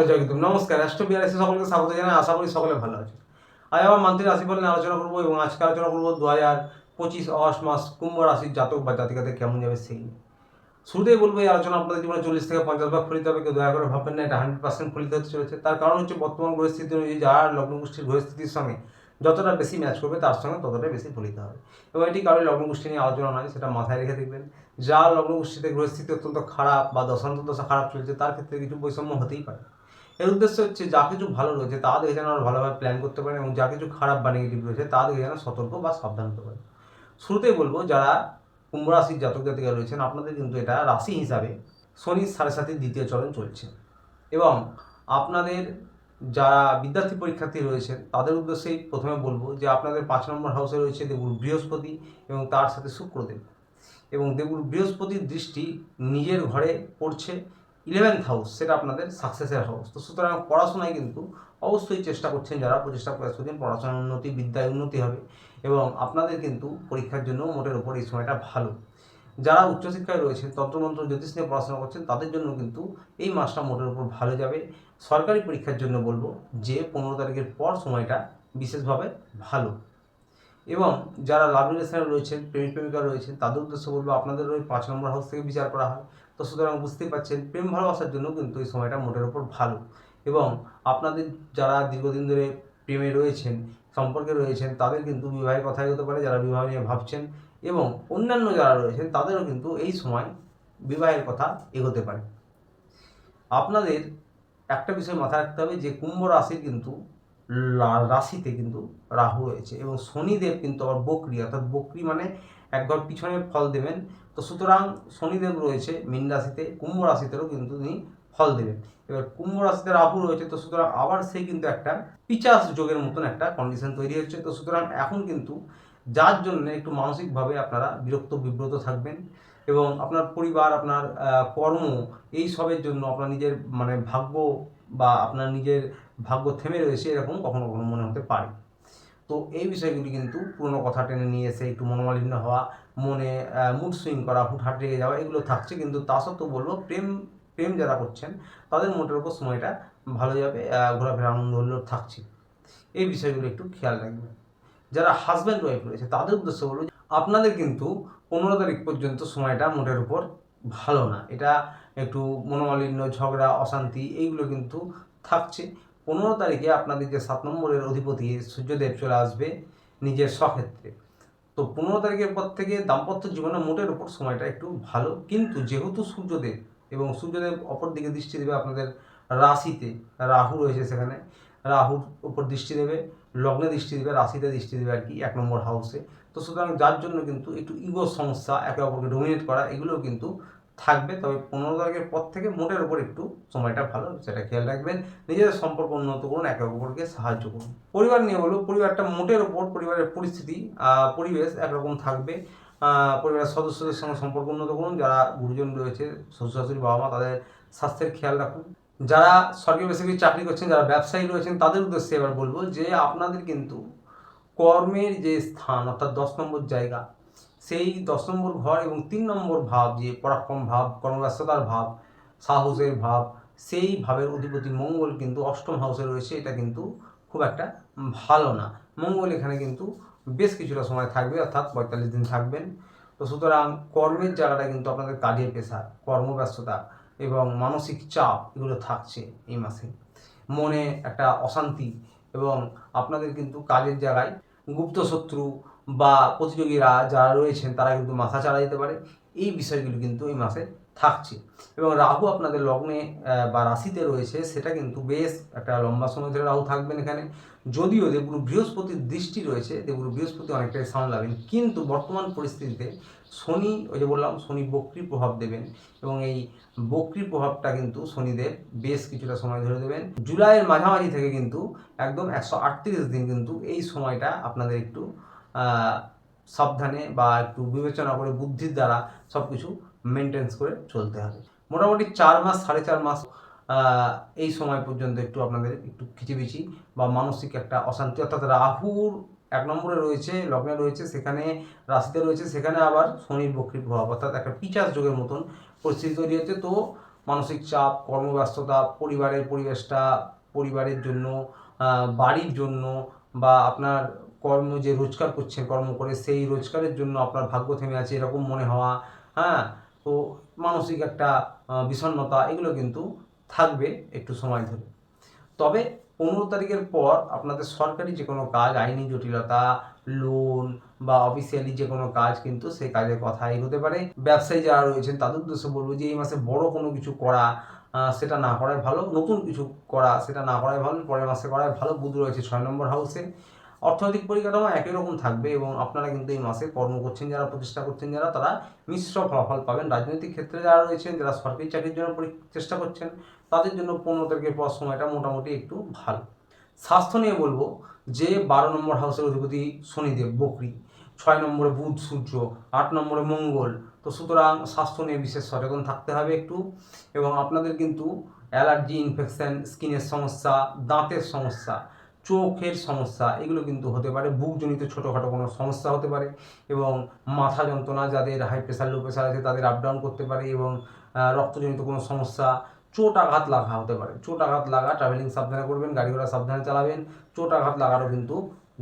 সকলে জয়গুরু। নমস্কার, অ্যাস্ট্রো বিআরএসে সকলকে স্বাগত জানাই। আশা করি সকলে ভালো আছে। আজ আমার মান্থলি রাশিফল নিয়ে আলোচনা করবো এবং আজকে আলোচনা করবো 2025 অগস্ট মাস কুম্ভ রাশির জাতক বা জাতিকাদের কেমন যাবে সেই নিয়ে। শুরুতেই বলবো এই আলোচনা আপনাদের জীবনে 40 থেকে 50 ভাগ ফলিত হবে। কেউ দয়া করে ভাববেন না এটা 100% ফলিত হতে চলেছে। তার কারণ হচ্ছে বর্তমান পরিস্থিতি অনুযায়ী যার লগ্নগোষ্ঠীর পরিস্থিতির সঙ্গে যতটা বেশি ম্যাচ করবে তার সঙ্গে ততটাই বেশি ফলিত হবে। এবং এটি কারোর লগ্নগোষ্ঠী নিয়ে আলোচনা নয়, সেটা মাথায় রেখে দেখবেন। যার লগ্নগোষ্ঠীতে পরিস্থিতি অত্যন্ত খারাপ বা দশা খারাপ চলছে তার ক্ষেত্রে কিছু বৈষম্য হতেই পারে। এর উদ্দেশ্য হচ্ছে যা কিছু ভালো রয়েছে তা দেখে যেন আমরা ভালোভাবে প্ল্যান করতে পারেন এবং যা কিছু খারাপ বা নেগেটিভ রয়েছে তা দেখে যেন সতর্ক বা সাবধান হতে পারেন। শুরুতেই বলবো যারা কুম্ভ রাশির জাতক জাতিকা রয়েছেন আপনাদের কিন্তু এটা রাশি হিসাবে শনির 7.5 দ্বিতীয় চরণ চলছে এবং আপনাদের যারা বিদ্যার্থী পরীক্ষার্থী রয়েছেন তাদের উদ্দেশ্যেই প্রথমে বলবো যে আপনাদের 5 নম্বর হাউসে রয়েছে দেবগুরু বৃহস্পতি এবং তার সাথে শুক্রদেব এবং দেবগুরু বৃহস্পতির দৃষ্টি নিজের ঘরে পড়ছে 11th হাউস, সেটা আপনাদের সাকসেসের হাউস। তো সুতরাং পড়াশোনায় কিন্তু অবশ্যই চেষ্টা করছেন যারা প্রচেষ্টা প্রয়াস করছেন, পড়াশোনার উন্নতি, বিদ্যায় উন্নতি হবে এবং আপনাদের কিন্তু পরীক্ষার জন্য মোটের ওপর এই সময়টা ভালো। যারা উচ্চশিক্ষায় রয়েছেন, তন্ত্রমন্ত্র জ্যোতিষ নিয়ে পড়াশোনা করছেন তাদের জন্য কিন্তু এই মাসটা মোটের উপর ভালো যাবে। সরকারি পরীক্ষার জন্য বলবো যে 15 তারিখের পর সময়টা বিশেষভাবে ভালো। এবং যারা লাভ রিলেশনে রয়েছেন, প্রেমিক প্রেমিকা রয়েছেন তাদের উদ্দেশ্য বলবো আপনাদের ওই 5 নম্বর হাউস থেকে বিচার করা হয়। তো সুতরাং বুঝতেই পারছেন প্রেম ভালোবাসার জন্য কিন্তু এই সময়টা মোটের ওপর ভালো। এবং আপনাদের যারা দীর্ঘদিন ধরে প্রেমে রয়েছেন, সম্পর্কে রয়েছেন তাদের কিন্তু বিবাহের কথাই হতে পারে, যারা বিবাহ নিয়ে ভাবছেন এবং অন্যান্য যারা রয়েছেন তাদেরও কিন্তু এই সময় বিবাহের কথা এগোতে পারে। আপনাদের একটা বিষয় মাথায় রাখতে হবে যে কুম্ভ রাশির কিন্তু রাশিতে কিন্তু রাহু রয়েছে এবং শনিদেব কিন্তু আবার বকরি, অর্থাৎ বকরি মানে একবার পিছনে ফল দেবেন। তো সুতরাং শনিদেব রয়েছে মীন রাশিতে, কুম্ভ রাশিতেও কিন্তু তিনি ফল দেবেন। এবার কুম্ভ রাশিতে রাহু রয়েছে, তো সুতরাং আবার সেই কিন্তু একটা পিচাস যোগের মতন একটা কন্ডিশন তৈরি হচ্ছে। তো সুতরাং এখন কিন্তু যার জন্য একটু মানসিকভাবে আপনারা বিরক্ত বিব্রত থাকবেন এবং আপনার পরিবার, আপনার কর্ম, এই সবের জন্য আপনার নিজের মানে ভাগ্য বা আপনার নিজের ভাগ্য থেমে রয়েছে এরকম কখনো কখনো মনে হতে পারে। তো এই বিষয়গুলি কিন্তু পুরনো কথা টেনে নিয়ে এসে একটু মনোমালিন্য হওয়া, মনে মুড সুইং করা, হুটহাট রেগে যাওয়া এগুলো থাকছে। কিন্তু তা সত্ত্বেও বলবো প্রেম যারা করছেন তাদের মোটের উপর সময়টা ভালো যাবে, ঘোরাফেরা আনন্দ হলেও থাকছে। এই বিষয়গুলো একটু খেয়াল রাখবেন। যারা হাজব্যান্ড ওয়াইফ রয়েছে তাদের উদ্দেশ্য বলবো আপনাদের কিন্তু 15 তারিখ পর্যন্ত সময়টা মোটের উপর ভালো না। এটা একটু মনোমালিন্য, ঝগড়া, অশান্তি এইগুলো কিন্তু থাকছে। 15 তারিখে আপনাদের যে 7 নম্বরের অধিপতি সূর্যদেব চলে আসবে নিজের স্বক্ষেত্রে। তো 15 তারিখের পর থেকে দাম্পত্য জীবনে মোটের উপর সময়টা একটু ভালো, কিন্তু যেহেতু সূর্যদেব অপর দিকে দৃষ্টি দেবে আপনাদের রাশিতে, রাহু রয়েছে সেখানে, রাহুর উপর দৃষ্টি দেবে, লগ্নে দৃষ্টি দেবে, রাশিতে দৃষ্টি দেবে আর কি 1 নম্বর হাউসে। তো সুতরাং যার জন্য কিন্তু একটু ইগোর সমস্যা, একে অপরকে ডোমিনেট করা এগুলোও কিন্তু থাকবে। তবে 15 তারিখের পর থেকে মোটের উপর একটু সময়টা ভালো, সেটা খেয়াল রাখবেন। নিজেদের সম্পর্ক উন্নত করুন, একে অপরকে সাহায্য করুন। পরিবার নিয়ে বলবো পরিবারটা মোটের উপর, পরিবারের পরিস্থিতি, পরিবেশ একরকম থাকবে। পরিবারের সদস্যদের সঙ্গে সম্পর্ক উন্নত করুন। যারা গুরুজন রয়েছে, শ্বশুর শাশুড়ি, বাবা মা, তাদের স্বাস্থ্যের খেয়াল রাখুন। যারা সরকারি বেসরকারি চাকরি করছেন, যারা ব্যবসায়ী রয়েছেন তাদের উদ্দেশ্যে এবার বলবো যে আপনাদের কিন্তু কর্মের যে স্থান অর্থাৎ 10 নম্বর জায়গা, সেই 10 নম্বর ঘর এবং 3 নম্বর ভাব, যে পরাক্রম ভাব, কর্মব্যস্ততার ভাব, সাহসের ভাব, সেই ভাবের অধিপতি মঙ্গল কিন্তু 8ম হাউসে রয়েছে। এটা কিন্তু খুব একটা ভালো না। মঙ্গল এখানে কিন্তু বেশ কিছুটা সময় থাকবে, অর্থাৎ 45 দিন থাকবেন। তো সুতরাং কর্মের জায়গাটা কিন্তু আপনাদের কাজের প্রেশার, কর্মব্যস্ততা এবং মানসিক চাপ এগুলো থাকছে এই মাসে। মনে একটা অশান্তি এবং আপনাদের কিন্তু কাজের জায়গায় গুপ্ত শত্রু বা প্রতিযোগীরা যারা রয়েছেন তারা কিন্তু মাথা চাড়া দিতে পারে। এই বিষয়গুলো কিন্তু এই মাসে থাকছে এবং রাহু আপনাদের লগ্নে বা রাশিতে রয়েছে, সেটা কিন্তু বেশ একটা লম্বা সময় ধরে রাহু থাকবেন এখানে। যদিও দেবগুরু বৃহস্পতির দৃষ্টি রয়েছে, দেবগুরু বৃহস্পতি অনেকটাই সামলাবেন, কিন্তু বর্তমান পরিস্থিতিতে শনি, ওই যে বললাম শনি বক্রি প্রভাব দেবেন এবং এই বক্রি প্রভাবটা কিন্তু শনিদেব বেশ কিছুটা সময় ধরে দেবেন। জুলাইয়ের মাঝামাঝি থেকে কিন্তু একদম 138 দিন কিন্তু এই সময়টা আপনাদের একটু সাবধানে বা একটু বিবেচনা করে বুদ্ধির দ্বারা সব কিছু মেনটেন্স করে চলতে হবে। মোটামুটি 4 মাস, 4.5 মাস এই সময় পর্যন্ত একটু আপনাদের একটু খিচিবিচি বা মানসিক একটা অশান্তি, অর্থাৎ রাহুর 1 নম্বরে রয়েছে, লগ্নে রয়েছে, সেখানে রাশিতে রয়েছে, সেখানে আবার শনির বক্রি প্রভাব, অর্থাৎ একটা পিচাস যোগের মতন পরিস্থিতি তৈরি হচ্ছে। তো মানসিক চাপ, কর্মব্যস্ততা, পরিবারের পরিবেশটা, পরিবারের জন্য, বাড়ির জন্য, বা আপনার যে রোজগার করছেন কর্ম করে সেই রোজগারের জন্য আপনার ভাগ্য থেমে আছে এরকম মনে হওয়া, হ্যাঁ, তো মানসিক একটা বিষণ্ণতা, এগুলো কিন্তু থাকবে একটু সময় ধরে। তবে 15 তারিখের পর আপনাদের সরকারি যে কোনো কাজ, আইনি জটিলতা, লোন বা অফিসিয়ালি যে কোনো কাজ, কিন্তু সেই কাজের কথা এগোতে পারে। ব্যবসায়ী যারা রয়েছেন তাদের উদ্দেশ্যে বলবো যে এই মাসে বড় কোনো কিছু করা, সেটা না করাই ভালো। নতুন কিছু করা সেটা না করাই ভালো, পরের মাসে করাই ভালো। বুধ রয়েছে 6 নম্বর হাউসে। অর্থনৈতিক পরিকাঠামো একই রকম থাকবে এবং আপনারা কিন্তু এই মাসে কর্ম করছেন যারা, প্রচেষ্টা করছেন যারা, তারা মিশ্র ফলাফল পাবেন। রাজনৈতিক ক্ষেত্রে যারা রয়েছেন, যারা সরকারি চাকরির জন্য চেষ্টা করছেন, তাদের জন্য 15 তারিখের পর সময়টা মোটামুটি একটু ভালো। স্বাস্থ্য নিয়ে বলবো যে 12 নম্বর হাউসের অধিপতি শনিদেব বকরি, 6 নম্বরে বুধ সূর্য, 8 নম্বরে মঙ্গল। তো সুতরাং স্বাস্থ্য নিয়ে বিশেষ সচেতন থাকতে হবে একটু। এবং আপনাদের কিন্তু অ্যালার্জি, ইনফেকশন, স্কিনের সমস্যা, দাঁতের সমস্যা, চোখের সমস্যা, এগুলো কিন্তু হতে পারে। বুকজনিত ছোটোখাটো কোনো সমস্যা হতে পারে এবং মাথা যন্ত্রণা, যাদের হাই প্রেশার, লো প্রেশার আছে তাদের আপ ডাউন করতে পারে, এবং রক্তজনিত কোনো সমস্যা, চোট আঘাত লাগা হতে পারে। চোট আঘাত লাগা, ট্রাভেলিং সাবধানে করবেন, গাড়ি ঘোড়া সাবধানে চালাবেন। চোট আঘাত লাগারও কিন্তু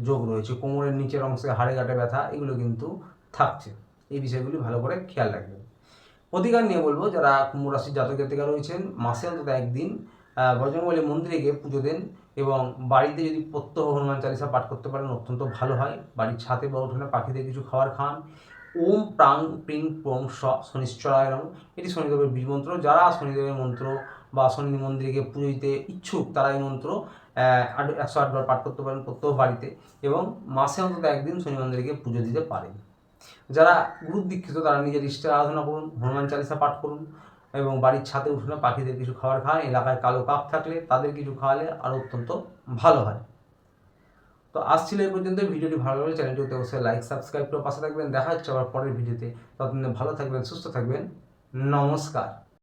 যোগ রয়েছে। কোমরের নিচের অংশে হাড়ে গাঁটে ব্যথা, এগুলো কিন্তু থাকছে। এই বিষয়গুলি ভালো করে খেয়াল রাখবেন। প্রতিকার নিয়ে বলবো, যারা কুম্ভ রাশির জাতক জাতিকা রয়েছেন, মাসে অন্তত একদিন বজরংবলী মন্দিরে গিয়ে পুজো দেন এবং বাড়িতে যদি প্রত্যহ হনুমান চালিসা পাঠ করতে পারেন অত্যন্ত ভালো হয়। বাড়ির ছাদে বা উঠোনে পাখিদের কিছু খাবার খান। ওম প্রাং প্রিং প্রং শনিশ্চরায় নমঃ, এটি শনিদেবের বীজ মন্ত্র। যারা শনিদেবের মন্ত্র বা শনি মন্দিরে গিয়ে পুজো দিতে ইচ্ছুক, তারা এই মন্ত্র 108 বার পাঠ করতে পারেন প্রত্যহ বাড়িতে, এবং মাসে অন্তত একদিন শনি মন্দিরে গিয়ে পুজো দিতে পারেন। যারা গুরু দীক্ষিত, তারা নিজের ইষ্টের আরাধনা করুন, হনুমান চালিসা পাঠ করুন এবং বাড়ির ছাদে উঠোনে পাখিদের কিছু খাবার খান। এলাকায় কালো কাক থাকলে তাদের কিছু খাওয়ালে আরও অত্যন্ত ভালো হয়। তো আসছিল এই পর্যন্ত। ভিডিওটি ভালো লাগলে চ্যানেলটিতে অবশ্যই লাইক, সাবস্ক্রাইব করে পাশে থাকবেন। দেখা হচ্ছে আবার পরের ভিডিওতে। ততদিন ভালো থাকবেন, সুস্থ থাকবেন। নমস্কার।